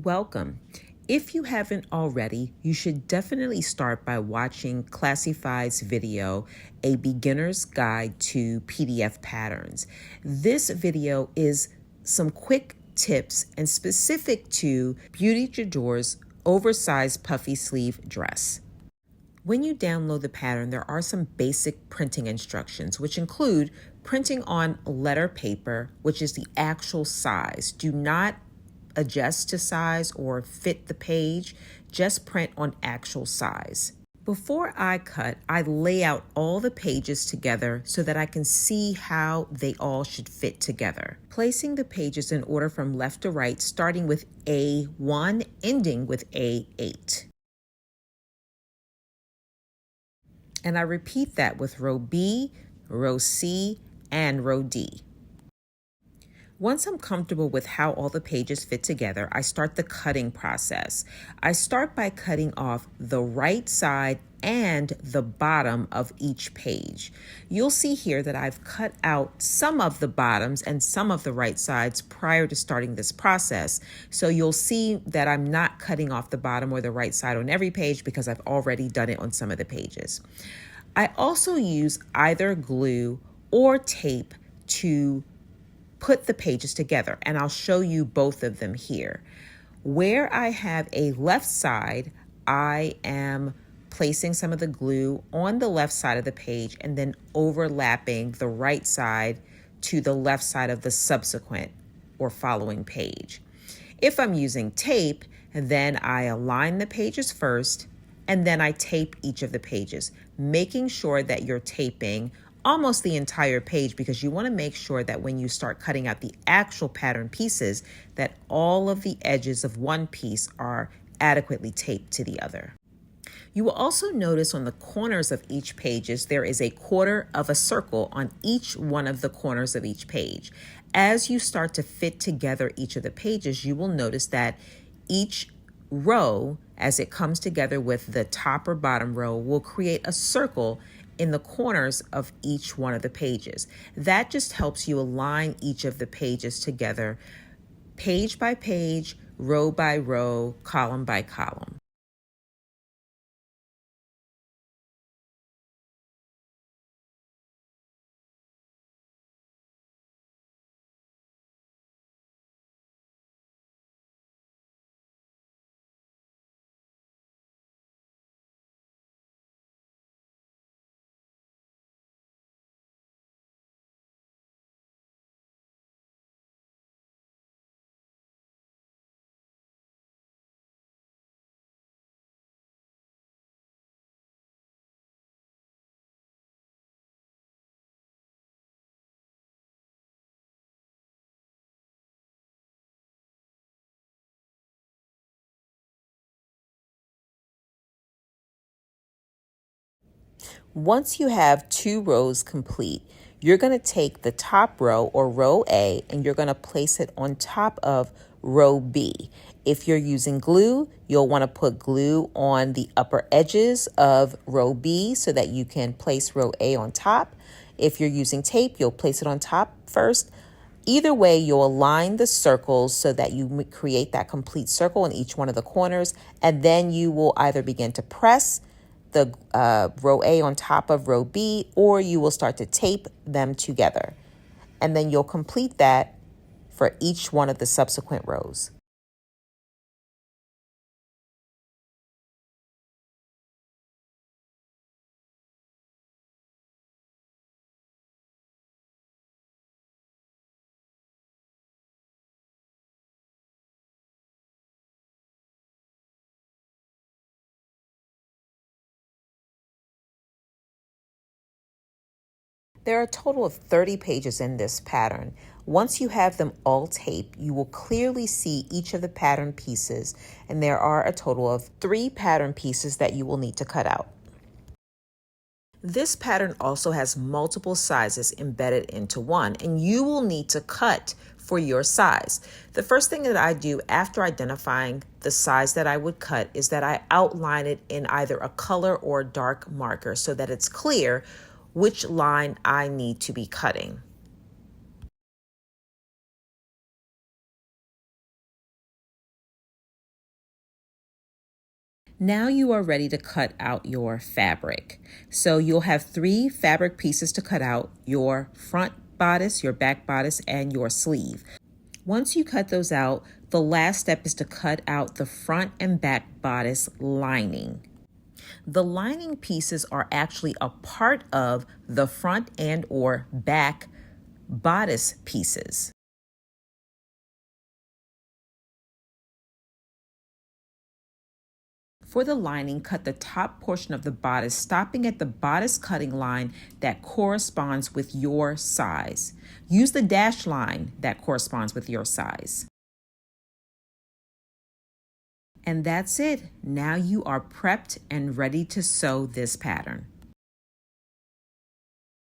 Welcome. If you haven't already, you should definitely start by watching Classified's video, A Beginner's Guide to PDF Patterns. This video is some quick tips and specific to Beauty Joure's oversized puffy sleeve dress. When you download the pattern, there are some basic printing instructions, which include printing on letter paper, which is the actual size. Do not adjust to size or fit the page, just print on actual size. Before I cut, I lay out all the pages together so that I can see how they all should fit together. Placing the pages in order from left to right, starting with A1, ending with A8. And I repeat that with row B, row C, and row D. Once I'm comfortable with how all the pages fit together, I start the cutting process. I start by cutting off the right side and the bottom of each page. You'll see here that I've cut out some of the bottoms and some of the right sides prior to starting this process. So you'll see that I'm not cutting off the bottom or the right side on every page because I've already done it on some of the pages. I also use either glue or tape to put the pages together, and I'll show you both of them here. Where I have a left side, I am placing some of the glue on the left side of the page and then overlapping the right side to the left side of the subsequent or following page. If I'm using tape, then I align the pages first and then I tape each of the pages, making sure that you're taping almost the entire page because you want to make sure that when you start cutting out the actual pattern pieces, that all of the edges of one piece are adequately taped to the other. You will also notice on the corners of each pages, there is a quarter of a circle on each one of the corners of each page. As you start to fit together each of the pages, you will notice that each row, as it comes together with the top or bottom row, will create a circle in the corners of each one of the pages. That just helps you align each of the pages together, page by page, row by row, column by column. Once you have two rows complete, you're going to take the top row or row A and you're going to place it on top of row B. If you're using glue, you'll want to put glue on the upper edges of row B so that you can place row A on top. If you're using tape, you'll place it on top first. Either way, you'll align the circles so that you create that complete circle in each one of the corners, and then you will either begin to press the row A on top of row B, or you will start to tape them together. And then you'll complete that for each one of the subsequent rows. There are a total of 30 pages in this pattern. Once you have them all taped, you will clearly see each of the pattern pieces, and there are a total of 3 pattern pieces that you will need to cut out. This pattern also has multiple sizes embedded into one, and you will need to cut for your size. The first thing that I do after identifying the size that I would cut is that I outline it in either a color or dark marker so that it's clear which line I need to be cutting. Now you are ready to cut out your fabric. So you'll have 3 fabric pieces to cut out: your front bodice, your back bodice, and your sleeve. Once you cut those out, the last step is to cut out the front and back bodice lining. The lining pieces are actually a part of the front and or back bodice pieces. For the lining, cut the top portion of the bodice, stopping at the bodice cutting line that corresponds with your size. Use the dashed line that corresponds with your size. And that's it. Now you are prepped and ready to sew this pattern.